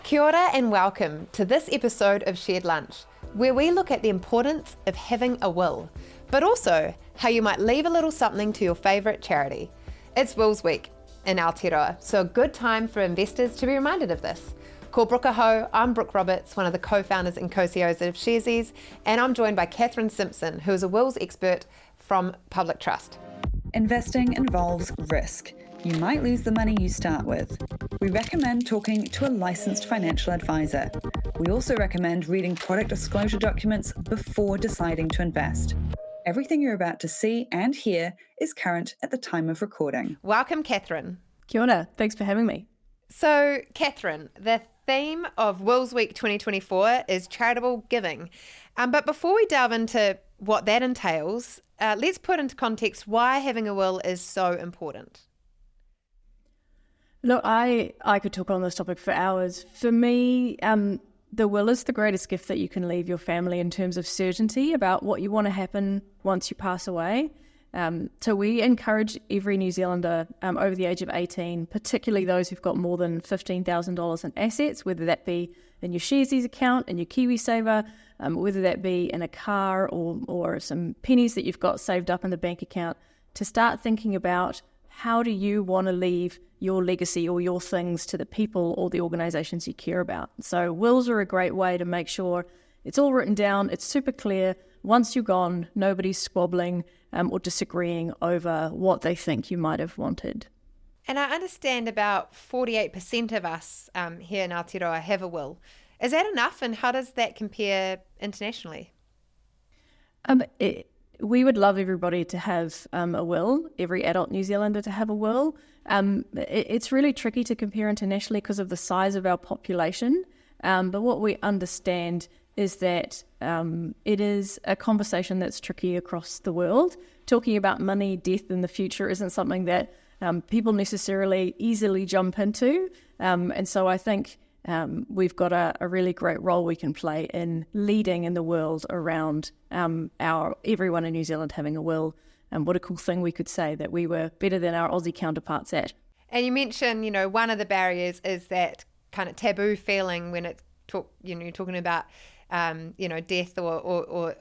Kia ora and welcome to this episode of Shared Lunch, where we look at the importance of having a will, but also how you might leave a little something to your favourite charity. It's Wills Week in Aotearoa, so a good time for investors to be reminded of this. Ko Brooke Ho, I'm Brooke Roberts, one of the co-founders and co-CEOs of Charities, and I'm joined by Catherine Simpson, who is a wills expert from Public Trust. Investing involves risk. You might lose the money you start with. We recommend talking to a licensed financial advisor. We also recommend reading product disclosure documents before deciding to invest. Everything you're about to see and hear is current at the time of recording. Welcome, Catherine. Kia ora. Thanks for having me. So, Catherine, the theme of Wills Week 2024 is charitable giving. But before we delve into what that entails, let's put into context why having a will is so important. Look, I could talk on this topic for hours. For me, the will is the greatest gift that you can leave your family in terms of certainty about what you want to happen once you pass away. So we encourage every New Zealander over the age of 18, particularly those who've got more than $15,000 in assets, whether that be in your Sharesies account, in your KiwiSaver, whether that be in a car or some pennies that you've got saved up in the bank account, to start thinking about how do you want to leave your legacy or your things to the people or the organisations you care about. So wills are a great way to make sure it's all written down, it's super clear. Once you're gone, nobody's squabbling or disagreeing over what they think you might have wanted. And I understand about 48% of us here in Aotearoa have a will. Is that enough, and how does that compare internationally? We would love everybody to have a will, every adult New Zealander to have a will. It's really tricky to compare internationally because of the size of our population. But what we understand is that it is a conversation that's tricky across the world. Talking about money, death, and the future isn't something that people necessarily easily jump into. And so I think we've got a really great role we can play in leading in the world around everyone in New Zealand having a will. And what a cool thing we could say that we were better than our Aussie counterparts at. And you mentioned, one of the barriers is that kind of taboo feeling when you're talking about, death or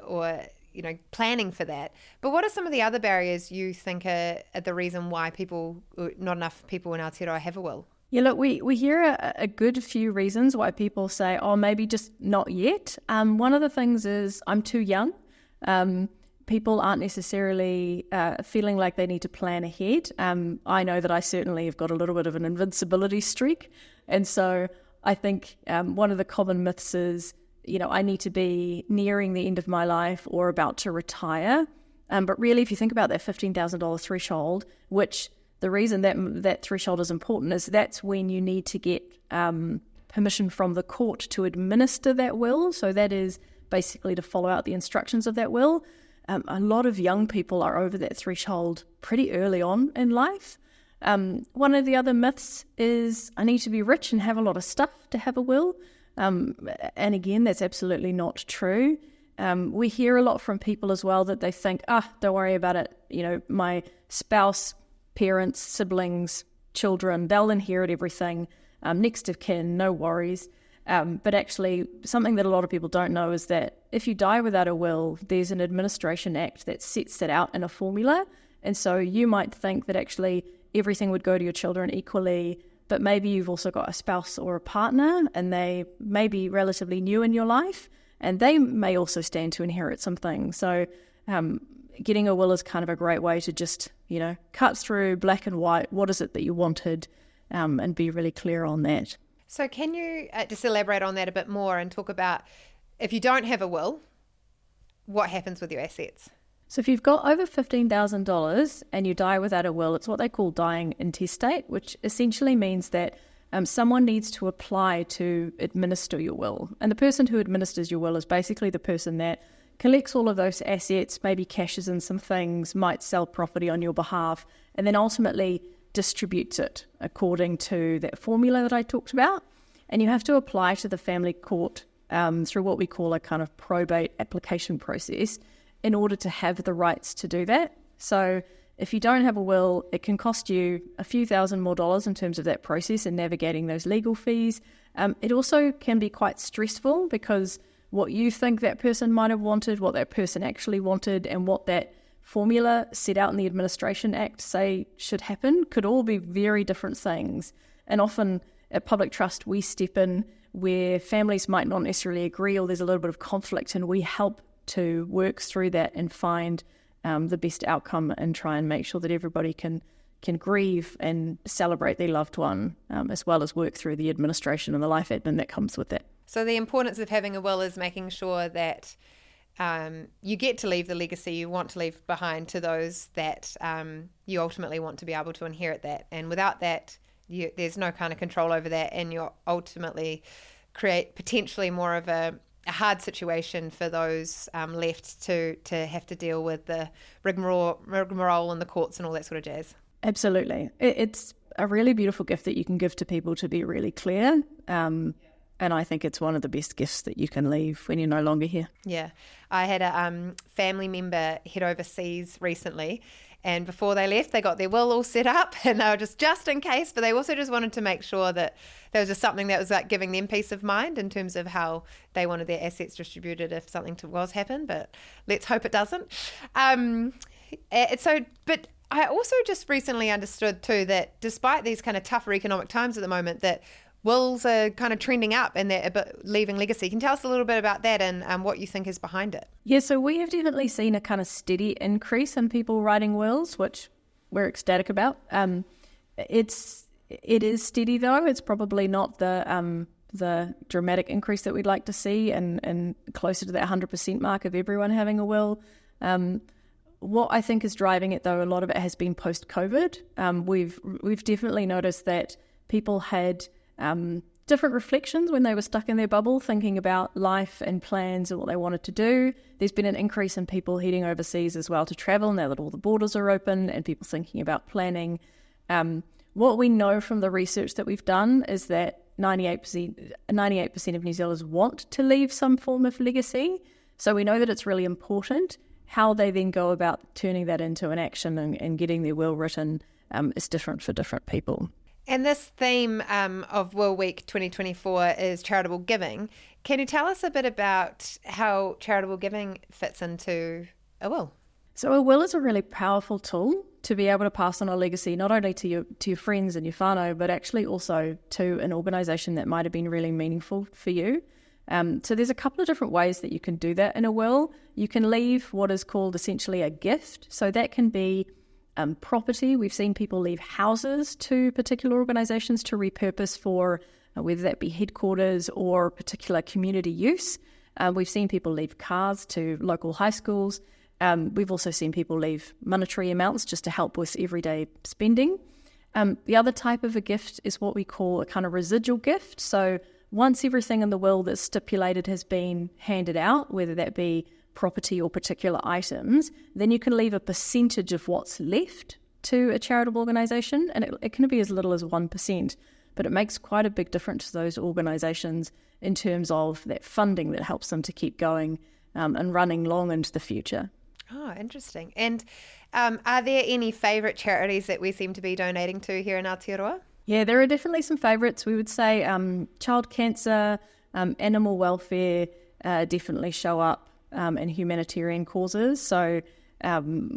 planning for that. But what are some of the other barriers you think are the reason why not enough people in Aotearoa have a will? Yeah, look, we hear a good few reasons why people say, oh, maybe just not yet. One of the things is I'm too young. People aren't necessarily feeling like they need to plan ahead. I know that I certainly have got a little bit of an invincibility streak. And so I think one of the common myths is, I need to be nearing the end of my life or about to retire. But really, if you think about that $15,000 threshold, which the reason that threshold is important is that's when you need to get permission from the court to administer that will. So that is basically to follow out the instructions of that will. A lot of young people are over that threshold pretty early on in life. One of the other myths is I need to be rich and have a lot of stuff to have a will. And again, that's absolutely not true. We hear a lot from people as well that they think, don't worry about it. My spouse, parents, siblings, children, they'll inherit everything. Next of kin, no worries. But actually, something that a lot of people don't know is that if you die without a will, there's an administration act that sets it out in a formula. And so you might think that actually everything would go to your children equally, but maybe you've also got a spouse or a partner and they may be relatively new in your life and they may also stand to inherit something. So getting a will is kind of a great way to just, cut through black and white, what is it that you wanted, and be really clear on that. So can you just elaborate on that a bit more and talk about if you don't have a will, what happens with your assets? So if you've got over $15,000 and you die without a will, it's what they call dying intestate, which essentially means that someone needs to apply to administer your will. And the person who administers your will is basically the person that collects all of those assets, maybe cashes in some things, might sell property on your behalf, and then ultimately distributes it according to that formula that I talked about. And you have to apply to the family court through what we call a kind of probate application process in order to have the rights to do that. So if you don't have a will, it can cost you a few $1,000s more in terms of that process and navigating those legal fees. It also can be quite stressful because what you think that person might have wanted, what that person actually wanted, and what that formula set out in the Administration Act say should happen could all be very different things. And often at Public Trust, we step in where families might not necessarily agree or there's a little bit of conflict, and we help to work through that and find the best outcome and try and make sure that everybody can grieve and celebrate their loved one, as well as work through the administration and the life admin that comes with that. So the importance of having a will is making sure that you get to leave the legacy you want to leave behind to those that you ultimately want to be able to inherit that. And without that, there's no kind of control over that, and you ultimately create potentially more of a hard situation for those left to have to deal with the rigmarole in the courts and all that sort of jazz. Absolutely. It's a really beautiful gift that you can give to people to be really clear. And I think it's one of the best gifts that you can leave when you're no longer here. Yeah. I had a family member head overseas recently, and before they left, they got their will all set up, and they were just in case, but they also just wanted to make sure that there was just something that was like giving them peace of mind in terms of how they wanted their assets distributed if something was happen, but let's hope it doesn't. But I also just recently understood too that despite these kind of tougher economic times at the moment, that wills are kind of trending up and they're leaving legacy. Can you tell us a little bit about that and what you think is behind it? Yeah, so we have definitely seen a kind of steady increase in people writing wills, which we're ecstatic about. It is steady though. It's probably not the dramatic increase that we'd like to see, and closer to that 100% mark of everyone having a will. What I think is driving it though, a lot of it has been post-COVID. We've definitely noticed that people had different reflections when they were stuck in their bubble, thinking about life and plans and what they wanted to do. There's been an increase in people heading overseas as well to travel now that all the borders are open, and people thinking about planning. What we know from the research that we've done is that 98% of New Zealanders want to leave some form of legacy. So we know that it's really important. How they then go about turning that into an action and getting their will written is different for different people. And this theme of Will Week 2024 is charitable giving. Can you tell us a bit about how charitable giving fits into a will? So a will is a really powerful tool to be able to pass on a legacy, not only to your friends and your whānau, but actually also to an organisation that might have been really meaningful for you. So there's a couple of different ways that you can do that in a will. You can leave what is called essentially a gift. So that can be property. We've seen people leave houses to particular organisations to repurpose for whether that be headquarters or particular community use. We've seen people leave cars to local high schools. We've also seen people leave monetary amounts just to help with everyday spending. The other type of a gift is what we call a kind of residual gift. So once everything in the will that's stipulated has been handed out, whether that be property or particular items, then you can leave a percentage of what's left to a charitable organisation, and it can be as little as 1%, but it makes quite a big difference to those organisations in terms of that funding that helps them to keep going and running long into the future. Oh, interesting. And are there any favourite charities that we seem to be donating to here in Aotearoa? Yeah, there are definitely some favourites. We would say child cancer, animal welfare definitely show up, and humanitarian causes. So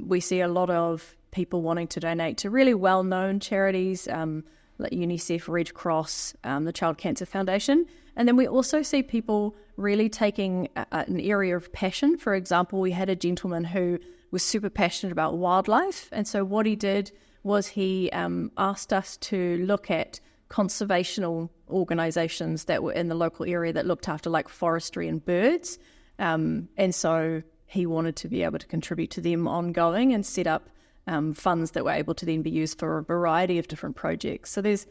we see a lot of people wanting to donate to really well-known charities like UNICEF, Red Cross, the Child Cancer Foundation. And then we also see people really taking an area of passion. For example, we had a gentleman who was super passionate about wildlife. And so what he did was he asked us to look at conservational organisations that were in the local area that looked after like forestry and birds. And so he wanted to be able to contribute to them ongoing and set up funds that were able to then be used for a variety of different projects. So there's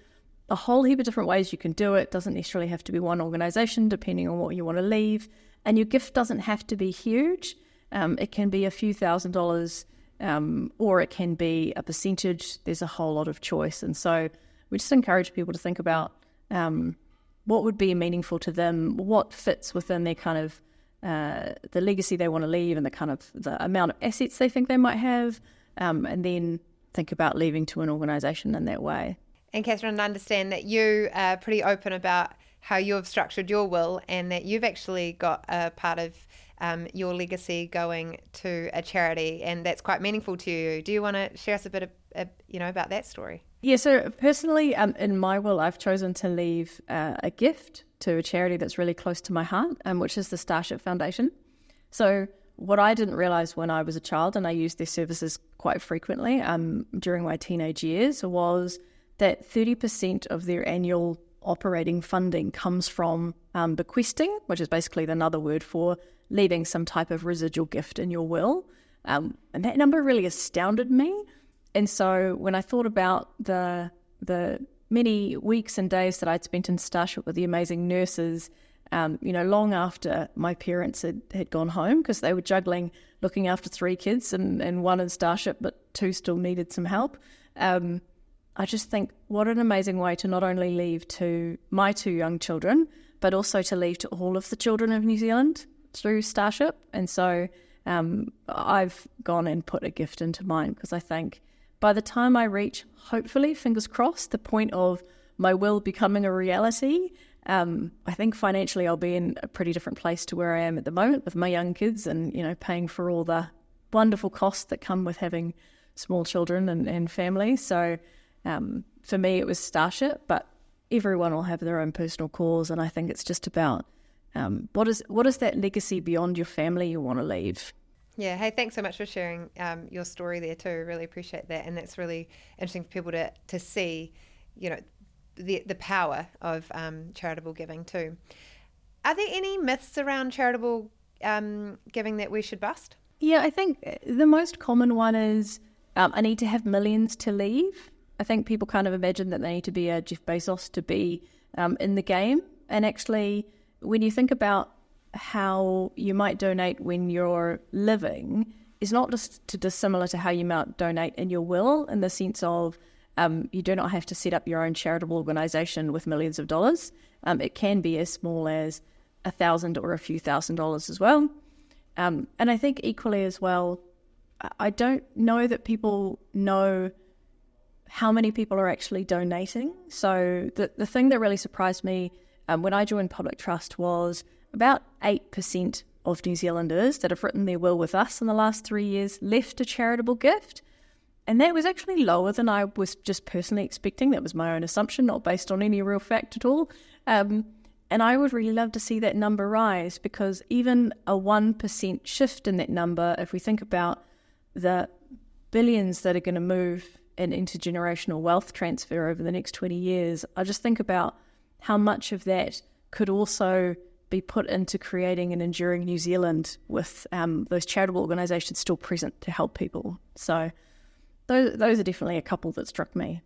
a whole heap of different ways you can do it. It doesn't necessarily have to be one organisation, depending on what you want to leave. And your gift doesn't have to be huge. It can be a few $1,000s, or it can be a percentage. There's a whole lot of choice. And so we just encourage people to think about what would be meaningful to them, what fits within their kind of the legacy they want to leave, and the kind of the amount of assets they think they might have, and then think about leaving to an organisation in that way. And Catherine, I understand that you are pretty open about how you've structured your will and that you've actually got a part of your legacy going to a charity, and that's quite meaningful to you. Do you want to share us a bit of, about that story? Yeah, so personally, in my will, I've chosen to leave a gift to a charity that's really close to my heart, which is the Starship Foundation. So what I didn't realise when I was a child, and I used their services quite frequently during my teenage years, was that 30% of their annual operating funding comes from bequesting, which is basically another word for leaving some type of residual gift in your will. And that number really astounded me. And so when I thought about the many weeks and days that I'd spent in Starship with the amazing nurses, long after my parents had gone home, because they were juggling looking after 3 kids and one in Starship, but 2 still needed some help. I just think what an amazing way to not only leave to my 2 young children, but also to leave to all of the children of New Zealand through Starship. And so I've gone and put a gift into mine, because I think by the time I reach, hopefully, fingers crossed, the point of my will becoming a reality, I think financially I'll be in a pretty different place to where I am at the moment with my young kids and, paying for all the wonderful costs that come with having small children and family. So for me, it was Starship, but everyone will have their own personal cause. And I think it's just about what is that legacy beyond your family you want to leave? Yeah. Hey, thanks so much for sharing your story there too. Really appreciate that. And that's really interesting for people to see, the power of charitable giving too. Are there any myths around charitable giving that we should bust? Yeah, I think the most common one is I need to have millions to leave. I think people kind of imagine that they need to be a Jeff Bezos to be in the game. And actually, when you think about how you might donate when you're living, is not just dissimilar to how you might donate in your will, in the sense of you do not have to set up your own charitable organisation with millions of dollars. It can be as small as $1,000 or a few $1,000s as well. And I think equally as well, I don't know that people know how many people are actually donating. So the thing that really surprised me when I joined Public Trust was about 8% of New Zealanders that have written their will with us in the last 3 years left a charitable gift. And that was actually lower than I was just personally expecting. That was my own assumption, not based on any real fact at all. And I would really love to see that number rise, because even a 1% shift in that number, if we think about the billions that are going to move in intergenerational wealth transfer over the next 20 years, I just think about how much of that could also be put into creating an enduring New Zealand with those charitable organisations still present to help people. So those are definitely a couple that struck me.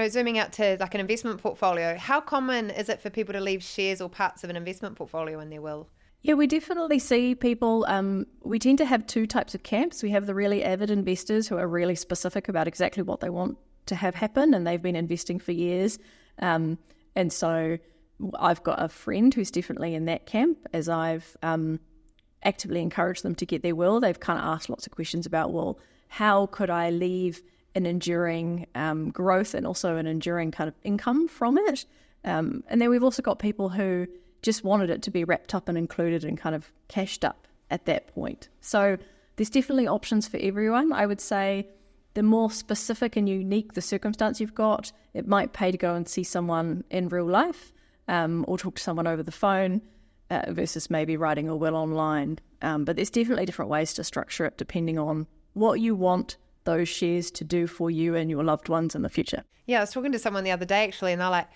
Zooming out to like an investment portfolio, how common is it for people to leave shares or parts of an investment portfolio in their will? Yeah, we definitely see people, we tend to have 2 types of camps. We have the really avid investors who are really specific about exactly what they want to have happen, and they've been investing for years. And so I've got a friend who's definitely in that camp. As I've actively encouraged them to get their will, they've kind of asked lots of questions about, well, how could I leave an enduring growth and also an enduring kind of income from it? And then we've also got people who just wanted it to be wrapped up and included and kind of cashed up at that point. So there's definitely options for everyone. I would say the more specific and unique the circumstance you've got, it might pay to go and see someone in real life or talk to someone over the phone versus maybe writing a will online. But there's definitely different ways to structure it depending on what you want those shares to do for you and your loved ones in the future. Yeah, I was talking to someone the other day actually, and they're like,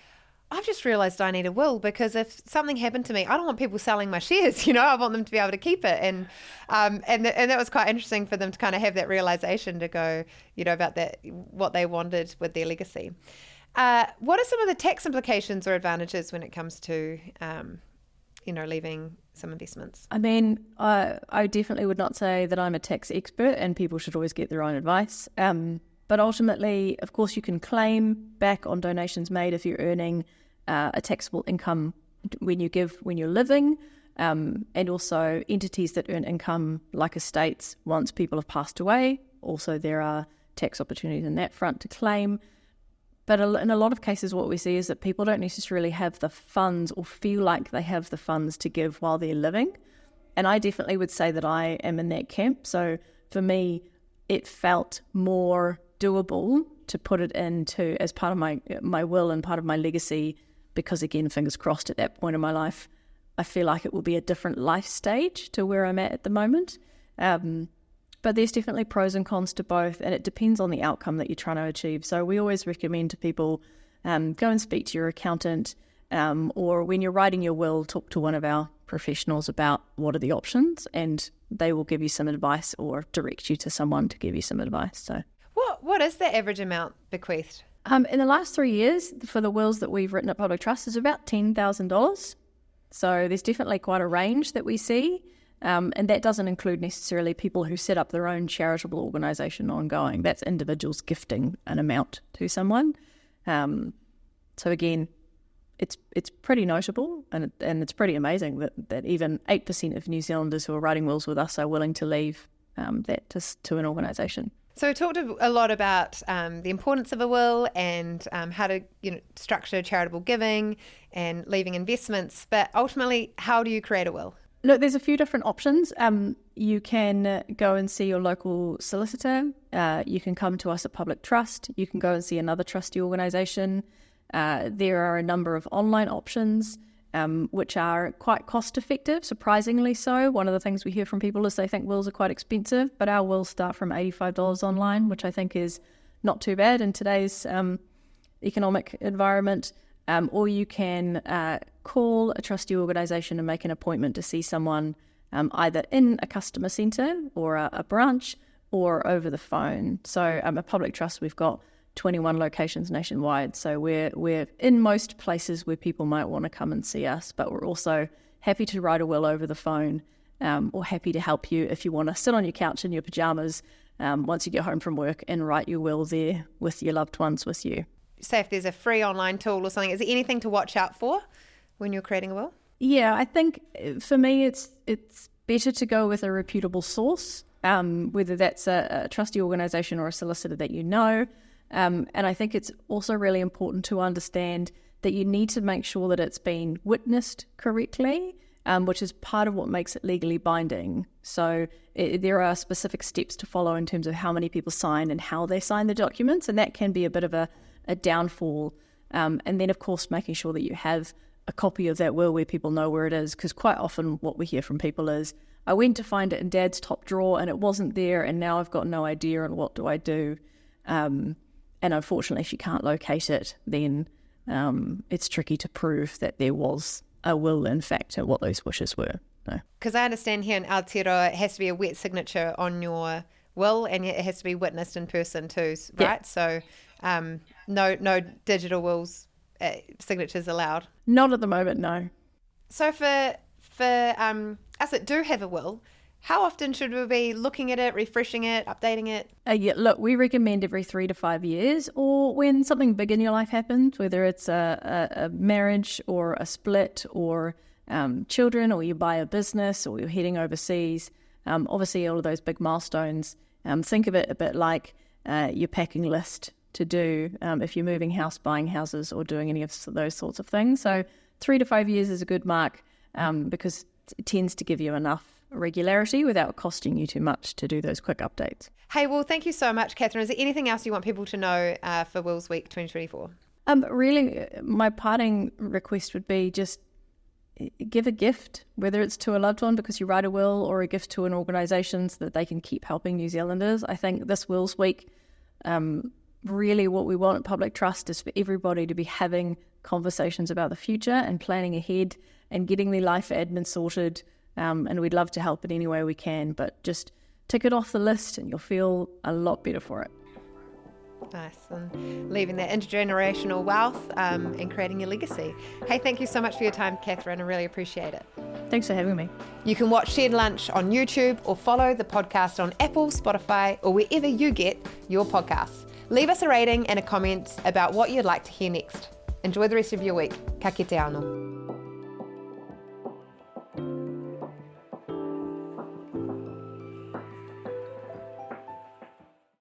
I've just realised I need a will, because if something happened to me, I don't want people selling my shares. I want them to be able to keep it. And that was quite interesting for them to kind of have that realisation to go, about that, what they wanted with their legacy. What are some of the tax implications or advantages when it comes to, leaving some investments? I mean, I definitely would not say that I'm a tax expert, and people should always get their own advice. But ultimately, of course, you can claim back on donations made if you're earning a taxable income when you're living, and also entities that earn income like estates once people have passed away. Also, there are tax opportunities in that front to claim. But in a lot of cases, what we see is that people don't necessarily have the funds or feel like they have the funds to give while they're living. And I definitely would say that I am in that camp. So for me, it felt more doable to put it into as part of my will and part of my legacy, because again, fingers crossed, at that point in my life, I feel like it will be a different life stage to where I'm at the moment. But there's definitely pros and cons to both, and it depends on the outcome that you're trying to achieve. So we always recommend to people, go and speak to your accountant, or when you're writing your will, talk to one of our professionals about what are the options, and they will give you some advice or direct you to someone to give you some advice. So what is the average amount bequeathed? In the last 3 years, for the wills that we've written at Public Trust, is about $10,000. So there's definitely quite a range that we see. And that doesn't include necessarily people who set up their own charitable organisation ongoing. That's individuals gifting an amount to someone. So again, it's pretty notable, and it's pretty amazing that even 8% of New Zealanders who are writing wills with us are willing to leave that to an organisation. So we talked a lot about the importance of a will and how to structure charitable giving and leaving investments. But ultimately, how do you create a will? Look, there's a few different options. You can go and see your local solicitor. You can come to us at Public Trust. You can go and see another trustee organisation. There are a number of online options which are quite cost effective, surprisingly so. One of the things we hear from people is they think wills are quite expensive, but our wills start from $85 online, which I think is not too bad in today's economic environment. Or you can call a trustee organisation and make an appointment to see someone either in a customer centre or a branch or over the phone. So at Public Trust, we've got 21 locations nationwide. So we're in most places where people might want to come and see us, but we're also happy to write a will over the phone, or happy to help you if you want to sit on your couch in your pyjamas once you get home from work and write your will there with your loved ones with you. Say if there's a free online tool or something, is there anything to watch out for when you're creating a will? Yeah, I think for me it's better to go with a reputable source, whether that's a trustee organisation or a solicitor that you know. And I think it's also really important to understand that you need to make sure that it's been witnessed correctly, which is part of what makes it legally binding. So there are specific steps to follow in terms of how many people sign and how they sign the documents, and that can be a bit of a downfall. And then, of course, making sure that you have a copy of that will where people know where it is, because quite often what we hear from people is, I went to find it in Dad's top drawer and it wasn't there, and now I've got no idea, and what do I do? And unfortunately, if you can't locate it, then it's tricky to prove that there was a will, in fact, and what those wishes were. Because I understand here in Aotearoa, it has to be a wet signature on your will, and it has to be witnessed in person too, right? Yeah. So no digital wills signatures allowed? Not at the moment, no. So for us that do have a will, how often should we be looking at it, refreshing it, updating it? Yeah, look, we recommend every 3 to 5 years, or when something big in your life happens, whether it's a marriage or a split or children, or you buy a business, or you're heading overseas. Obviously, all of those big milestones, think of it a bit like your packing list to do if you're moving house, buying houses, or doing any of those sorts of things. So 3 to 5 years is a good mark because it tends to give you enough regularity without costing you too much to do those quick updates. Hey, well, thank you so much, Catherine. Is there anything else you want people to know for Wills Week 2024? Really, my parting request would be just give a gift, whether it's to a loved one because you write a will, or a gift to an organisation so that they can keep helping New Zealanders. I think this Wills Week, really what we want at Public Trust is for everybody to be having conversations about the future and planning ahead and getting their life admin sorted. And we'd love to help in any way we can, but just tick it off the list and you'll feel a lot better for it. Nice, and leaving that intergenerational wealth and creating your legacy. Hey, thank you so much for your time, Catherine. I really appreciate it. Thanks for having me. You can watch Shared Lunch on YouTube or follow the podcast on Apple, Spotify, or wherever you get your podcasts. Leave us a rating and a comment about what you'd like to hear next. Enjoy the rest of your week. Ka kite anō.